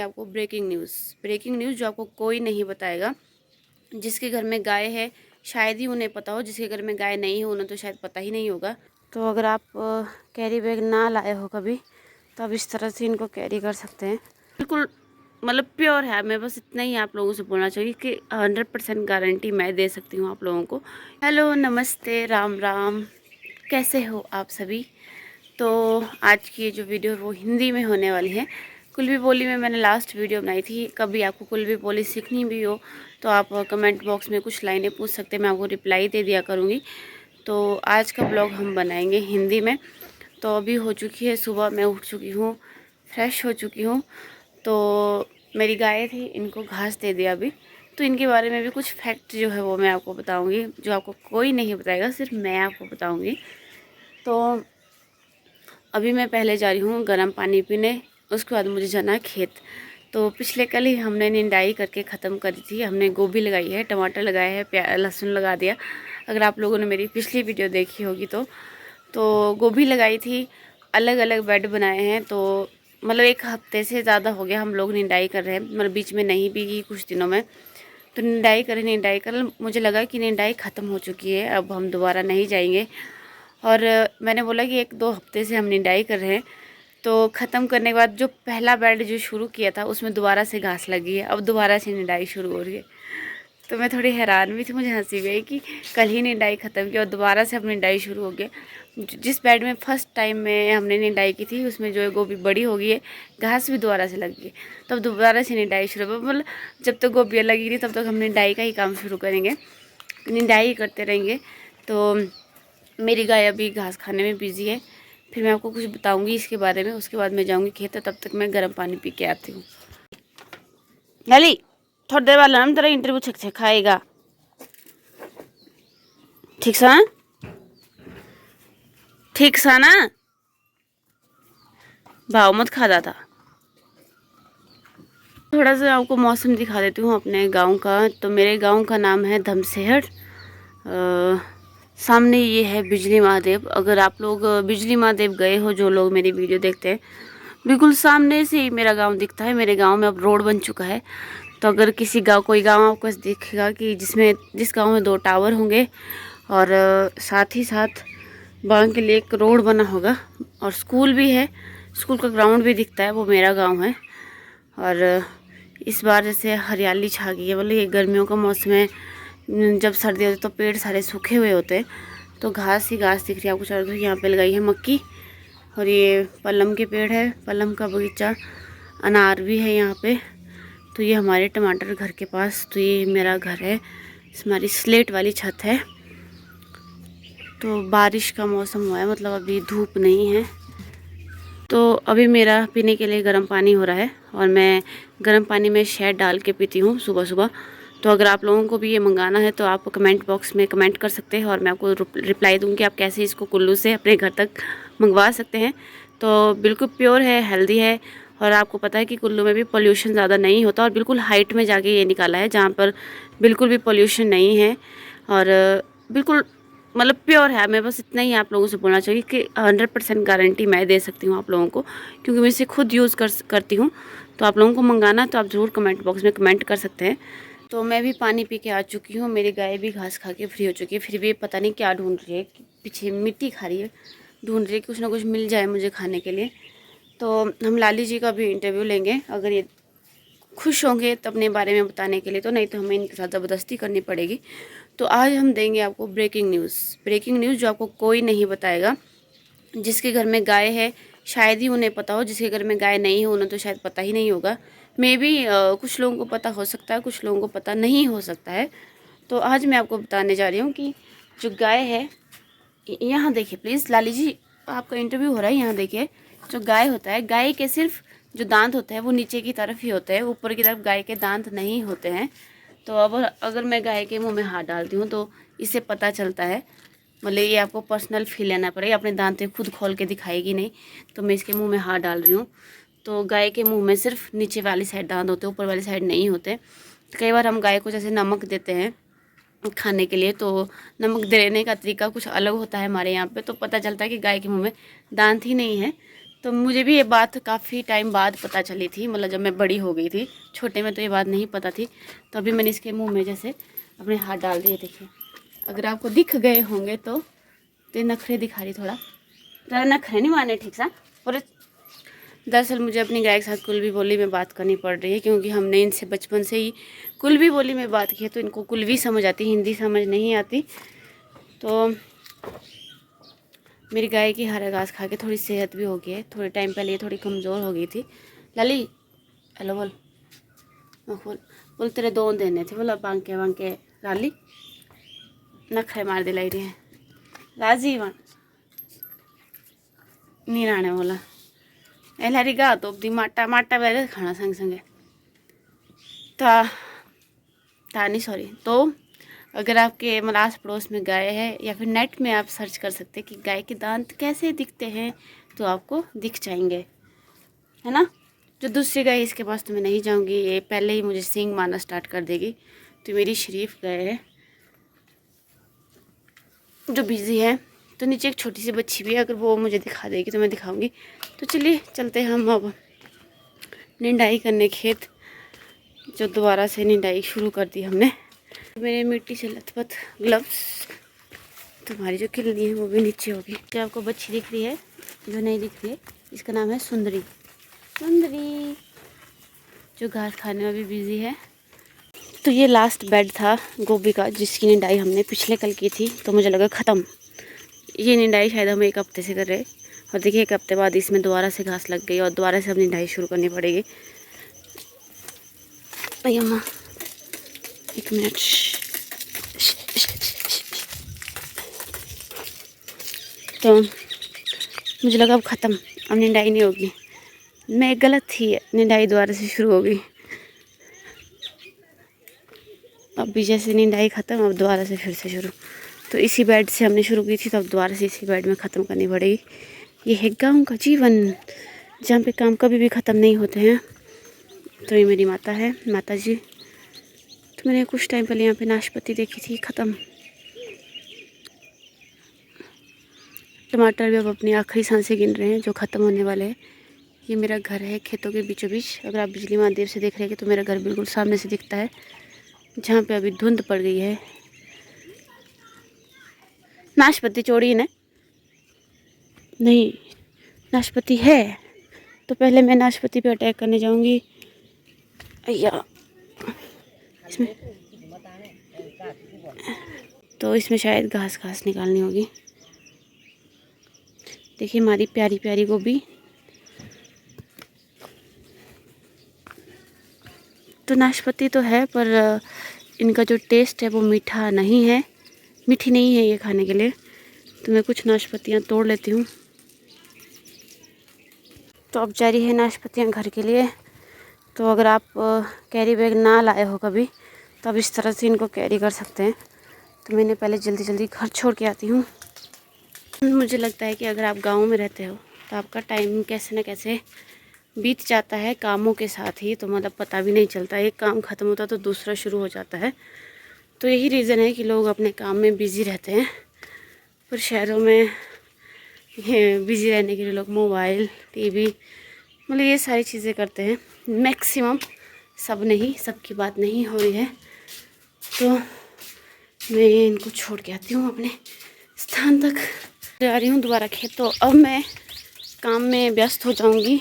आपको breaking news जो आपको कोई नहीं बताएगा। जिसके घर में गाय है शायद ही उन्हें पता हो, जिसके घर में गाय नहीं है उन्हें तो शायद पता ही नहीं होगा। तो अगर आप कैरी बैग ना लाए हो कभी तो आप इस तरह से इनको कैरी कर सकते हैं। बिल्कुल मतलब प्योर है। मैं बस इतना ही आप लोगों से बोलना चाहिए कि 100% गारंटी मैं दे सकती हूँ आप लोगों को। हेलो, नमस्ते, राम राम, कैसे हो आप सभी। तो आज की जो वीडियो वो हिंदी में होने वाली है। कुल्वी बोली में मैंने लास्ट वीडियो बनाई थी। कभी आपको कुल्वी बोली सीखनी भी हो तो आप कमेंट बॉक्स में कुछ लाइनें पूछ सकते हैं, मैं आपको रिप्लाई दे दिया करूँगी। तो आज का ब्लॉग हम बनाएंगे हिंदी में। तो अभी हो चुकी है सुबह, मैं उठ चुकी हूँ, फ्रेश हो चुकी हूँ। तो मेरी गाय थी, इनको घास दे दिया अभी। तो इनके बारे में भी कुछ फैक्ट जो है वो मैं आपको बताऊँगी, जो आपको कोई नहीं बताएगा, सिर्फ मैं आपको बताऊँगी। तो अभी मैं पहले जा रही हूँ गर्म पानी पीने, उसके बाद मुझे जाना है खेत। तो पिछले कल ही हमने निंदाई करके ख़त्म करी थी। हमने गोभी लगाई है, टमाटर लगाए हैं, लहसुन लगा दिया। अगर आप लोगों ने मेरी पिछली वीडियो देखी होगी तो गोभी लगाई थी, अलग अलग बेड बनाए हैं। तो मतलब 1 हफ्ते से ज़्यादा हो गया हम लोग निंदाई कर रहे हैं, मतलब बीच में नहीं भी की कुछ दिनों में। तो निंदाई कर मुझे लगा कि निंदाई ख़त्म हो चुकी है, अब हम दोबारा नहीं जाएंगे। और मैंने बोला कि 1-2 हफ्ते से हम निंदाई कर रहे हैं। तो ख़त्म करने के बाद जो पहला बेड जो शुरू किया था उसमें दोबारा से घास लगी है, अब दोबारा से निंदाई शुरू हो रही है। तो मैं थोड़ी हैरान भी थी, मुझे हंसी भी आई कि कल ही निंदाई ख़त्म की और दोबारा से अब निंदाई शुरू हो गई। जिस बेड में फर्स्ट टाइम में हमने निंदाई की थी उसमें जो है गोभी बड़ी हो गई है, घास भी दोबारा से लगी है। तो अब दोबारा से निंदाई शुरू हो, मतलब जब तक गोभियाँ लगी रही तब तक हम निंदाई का ही काम शुरू करेंगे, निंदाई करते रहेंगे। तो मेरी गाय अभी घास खाने में बिजी है, फिर मैं आपको कुछ बताऊंगी इसके बारे में। उसके बाद मैं जाऊंगी खेत, तब तक मैं गर्म पानी पी के आती हूँ। नली थोड़ी देर बाद हम तेरा इंटरव्यू छक खाएगा, ठीक सा, ठीक सा ना, भाव मत खा था। थोड़ा सा आपको मौसम दिखा देती हूँ अपने गांव का। तो मेरे गांव का नाम है धमसेहड़। सामने ये है बिजली महादेव। अगर आप लोग बिजली महादेव गए हो, जो लोग मेरी वीडियो देखते हैं, बिल्कुल सामने से ही मेरा गांव दिखता है। मेरे गांव में अब रोड बन चुका है। तो अगर किसी गांव कोई गांव आपको दिखेगा कि जिस गांव में 2 टावर होंगे और साथ ही साथ गाँव के लिए एक रोड बना होगा और स्कूल भी है, स्कूल का ग्राउंड भी दिखता है, वो मेरा गाँव है। और इस बार जैसे हरियाली छा गई है, मतलब ये गर्मियों का मौसम है, जब सर्दी होती है तो पेड़ सारे सूखे हुए होते हैं, तो घास ही घास दिख रही है आपको चारों तरफ। यहाँ पे लगाई है मक्की और ये पलम के पेड़ है, पलम का बगीचा, अनार भी है यहाँ पे। तो ये हमारे टमाटर घर के पास। तो ये मेरा घर है, हमारी स्लेट वाली छत है। तो बारिश का मौसम हुआ है, मतलब अभी धूप नहीं है। तो अभी मेरा पीने के लिए गर्म पानी हो रहा है और मैं गर्म पानी में शहद डाल के पीती हूँ सुबह सुबह। तो अगर आप लोगों को भी ये मंगाना है तो आप कमेंट बॉक्स में कमेंट कर सकते हैं और मैं आपको रिप्लाई दूँगी आप कैसे इसको कुल्लू से अपने घर तक मंगवा सकते हैं। तो बिल्कुल प्योर है, हेल्दी है। और आपको पता है कि कुल्लू में भी पोल्यूशन ज़्यादा नहीं होता, और बिल्कुल हाइट में जाके ये निकाला है जहाँ पर बिल्कुल भी पोल्यूशन नहीं है और बिल्कुल मतलब प्योर है। मैं बस इतना ही आप लोगों से बोलना चाहिए कि 100% गारंटी मैं दे सकती हूँ आप लोगों को, क्योंकि मैं इसे खुद यूज़ करती हूँ। तो आप लोगों को मंगाना तो आप ज़रूर कमेंट बॉक्स में कमेंट कर सकते हैं। तो मैं भी पानी पी के आ चुकी हूँ, मेरी गाय भी घास खा के फ्री हो चुकी है। फिर भी पता नहीं क्या ढूंढ रही है, पीछे मिट्टी खा रही है, ढूंढ रही है कुछ ना कुछ मिल जाए मुझे खाने के लिए। तो हम लाली जी का भी इंटरव्यू लेंगे, अगर ये खुश होंगे तो अपने बारे में बताने के लिए, तो नहीं तो हमें इनके साथ ज़बरदस्ती करनी पड़ेगी। तो आज हम देंगे आपको ब्रेकिंग न्यूज़ जो आपको कोई नहीं बताएगा। जिसके घर में गाय है शायद ही उन्हें पता हो, जिसके घर में गाय नहीं है उन्हें तो शायद पता ही नहीं होगा। मे बी कुछ लोगों को पता हो सकता है, कुछ लोगों को पता नहीं हो सकता है। तो आज मैं आपको बताने जा रही हूँ कि जो गाय है, यहाँ देखिए प्लीज़ लाली जी, आपका इंटरव्यू हो रहा है, यहाँ देखिए। जो गाय होता है, गाय के सिर्फ जो दांत होते हैं वो नीचे की तरफ ही होते हैं, ऊपर की तरफ गाय के दांत नहीं होते हैं। तो अब अगर मैं गाय के मुंह में हाथ डालती हूँ तो इससे पता चलता है, मतलब ये आपको पर्सनल फील लेना पड़ेगा, अपने दांत खुद खोल के दिखाएगी नहीं। तो मैं इसके मुंह में हाथ डाल रही हूँ। तो गाय के मुंह में सिर्फ नीचे वाली साइड दांत होते हैं, ऊपर वाली साइड नहीं होते। तो कई बार हम गाय को जैसे नमक देते हैं खाने के लिए, तो नमक देने का तरीका कुछ अलग होता है हमारे यहाँ पे, तो पता चलता है कि गाय के मुंह में दांत ही नहीं है। तो मुझे भी ये बात काफ़ी टाइम बाद पता चली थी, मतलब जब मैं बड़ी हो गई थी। छोटे में तो ये बात नहीं पता थी। तो अभी मैंने इसके मुंह में जैसे अपने हाथ डाल दिए। देखिए, अगर आपको दिख गए होंगे तो ये नखरे दिखा रही, थोड़ा ज़्यादा नखरे नहीं मारने ठीक सा। और दरअसल मुझे अपनी गाय के साथ कुल्वी बोली में बात करनी पड़ रही है, क्योंकि हमने इनसे बचपन से ही कुल्वी बोली में बात की है। तो इनको कुल्वी समझ आती, हिंदी समझ नहीं आती। तो मेरी गाय की हरा घास खा के थोड़ी सेहत भी हो गई है। थोड़े टाइम पहले ये थोड़ी कमज़ोर हो गई थी। लाली हेलो बोल, बोल बोल तेरे दो देने थे, बोला बांके बांके लाली नखरे मार दिलाई रही है राजी वन नीराने बोला एलारी गा तो दी माटा माटा बैठे खाना संग संगे था नहीं सॉरी। तो अगर आपके मतलब आस पड़ोस में गाय है, या फिर नेट में आप सर्च कर सकते हैं कि गाय के दांत कैसे दिखते हैं, तो आपको दिख जाएंगे, है ना। जो दूसरी गाय इसके पास तो मैं नहीं जाऊंगी, ये पहले ही मुझे सींग मारना स्टार्ट कर देगी। तो मेरी शरीफ गाय है जो बिजी है। तो नीचे एक छोटी सी बच्ची भी है, अगर वो मुझे दिखा देगी तो मैं दिखाऊंगी। तो चलिए चलते हैं हम अब निंदाई करने खेत, जो दोबारा से निंदाई शुरू कर दी हमने। मेरे मिट्टी से लथपथ ग्लव्स, तुम्हारी जो किलनी है वो भी नीचे होगी। जो आपको बच्ची दिख रही है, जो नहीं दिख रही है, इसका नाम है सुंदरी। सुंदरी जो घास खाने में भी बिजी है। तो ये लास्ट बेड था गोभी का, जिसकी निंदाई हमने पिछले कल की थी। तो मुझे लगा ख़त्म, ये निंदाई शायद हम एक हफ्ते से कर रहे। और देखिए एक हफ्ते बाद इसमें दोबारा से घास लग गई और दोबारा से हम निंदाई शुरू करनी पड़ेगी। अम्मा एक मिनट, तो मुझे लगा अब ख़त्म, अब निंदाई नहीं होगी। मैं गलत थी, निंदाई दोबारा से शुरू हो गई। अब भी जैसे निंदाई ख़त्म, अब दोबारा से फिर से शुरू। तो इसी बेड से हमने शुरू की थी, तो अब दोबारा से इसी बेड में ख़त्म करनी पड़ेगी। ये है गाँव का जीवन, जहाँ पे काम कभी भी ख़त्म नहीं होते हैं। तो ये मेरी माता है, माता जी। तो मैंने कुछ टाइम पहले यहाँ पे नाशपाती देखी थी, ख़त्म। टमाटर भी अब अपनी आखिरी सांसें गिन रहे हैं, जो ख़त्म होने वाले हैं। ये मेरा घर है खेतों के बीचों बीच। अगर आप बिजली महादेव से देख रहे हैं तो मेरा घर बिल्कुल सामने से दिखता है, जहाँ पे अभी धुंध पड़ गई है। नाशपाती चोरी ने नहीं, नाशपाती है तो पहले मैं नाशपाती पे अटैक करने जाऊंगी। अय्या, इसमें तो इसमें शायद घास घास निकालनी होगी। देखिए हमारी प्यारी प्यारी गोभी। तो नाशपाती तो है, पर इनका जो टेस्ट है वो मीठा नहीं है, मीठी नहीं है ये खाने के लिए। तो मैं कुछ नाशपातियाँ तोड़ लेती हूँ। तो अब जा रही है नाशपातियाँ घर के लिए। तो अगर आप कैरी बैग ना लाए हो कभी, तो आप इस तरह से इनको कैरी कर सकते हैं। तो मैंने पहले जल्दी जल्दी घर छोड़ के आती हूँ। मुझे लगता है कि अगर आप गांव में रहते हो तो आपका टाइम कैसे न कैसे बीत जाता है कामों के साथ ही। तो मतलब पता भी नहीं चलता, एक काम ख़त्म होता तो दूसरा शुरू हो जाता है। तो यही रीज़न है कि लोग अपने काम में बिज़ी रहते हैं। पर शहरों में बिज़ी रहने के लिए लोग मोबाइल, टीवी, मतलब ये सारी चीज़ें करते हैं मैक्सिमम। सब नहीं, सबकी बात नहीं हो रही है। तो मैं इनको छोड़ के आती हूँ अपने स्थान तक, जा रही हूँ दोबारा खेत। तो अब मैं काम में व्यस्त हो जाऊँगी,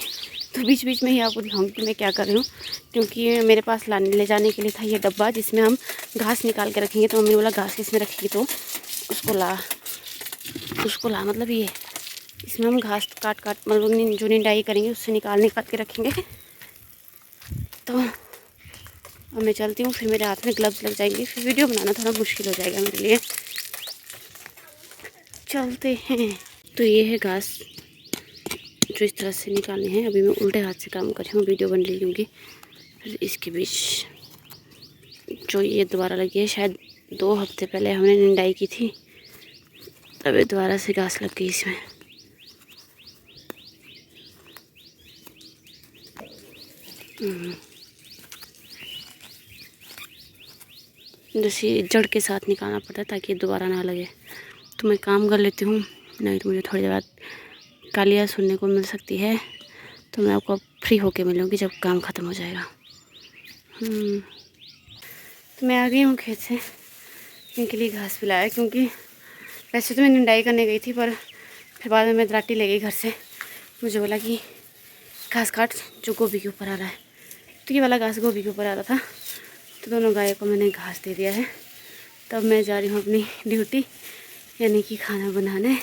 तो बीच बीच में ही आपको दिखाऊंगी कि मैं क्या कर रही हूँ। क्योंकि मेरे पास ले जाने के लिए था ये डब्बा, जिसमें हम घास निकाल के रखेंगे। तो मम्मी ने बोला घास किसमें रखेगी, तो उसको ला मतलब ये इसमें हम घास काट काट मतलब जो निंदाई करेंगे उससे निकाल के रखेंगे। तो अब मैं चलती हूँ, फिर मेरे हाथ में ग्लव्स लग जाएंगे, फिर वीडियो बनाना थोड़ा मुश्किल हो जाएगा मेरे लिए। चलते हैं। तो ये है घास जो इस तरह से निकालने हैं। अभी मैं उल्टे हाथ से काम कर रही हूँ, वीडियो बन रही क्योंकि। फिर इसके बीच जो ये दोबारा लगी है, शायद 2 हफ्ते पहले हमने निंदाई की थी, तभी दोबारा से घास लग गई इसमें। जैसे जड़ के साथ निकालना पड़ता है ताकि दोबारा ना लगे। तो मैं काम कर लेती हूँ, नहीं तो मुझे थोड़ी देर बाद गालियाँ सुनने को मिल सकती है, तो मैं आपको फ्री होके मिलूँगी जब काम ख़त्म हो जाएगा। तो मैं आ गई हूँ खेत से, इनके लिए घास पिलाया, क्योंकि वैसे तो मैं निंदाई करने गई थी, पर फिर बाद में मैं दराटी ले गई घर से। मुझे बोला कि घास काट जो गोभी के ऊपर आ रहा है, तो ये वाला घास गोभी के ऊपर आ रहा था। तो दोनों गायों को मैंने घास दे दिया है। तब मैं जा रही हूँ अपनी ड्यूटी, यानी कि खाना बनाने।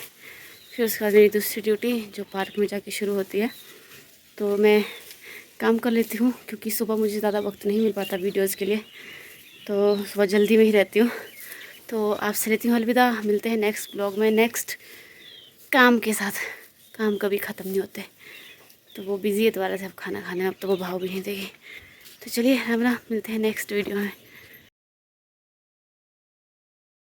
फिर उसके बाद मेरी दूसरी ड्यूटी जो पार्क में जाके शुरू होती है, तो मैं काम कर लेती हूँ, क्योंकि सुबह मुझे ज़्यादा वक्त नहीं मिल पाता वीडियोज़ के लिए, तो सुबह जल्दी में ही रहती हूँ। तो आपसे लेती हूँ अलविदा, मिलते हैं नेक्स्ट ब्लॉग में नेक्स्ट काम के साथ। काम कभी ख़त्म नहीं होते, तो वो बिज़ी है दोबारा से अब खाना खाने में, अब तो वो भाव भी नहीं देगी। तो चलिए राम राम, मिलते हैं नेक्स्ट वीडियो में।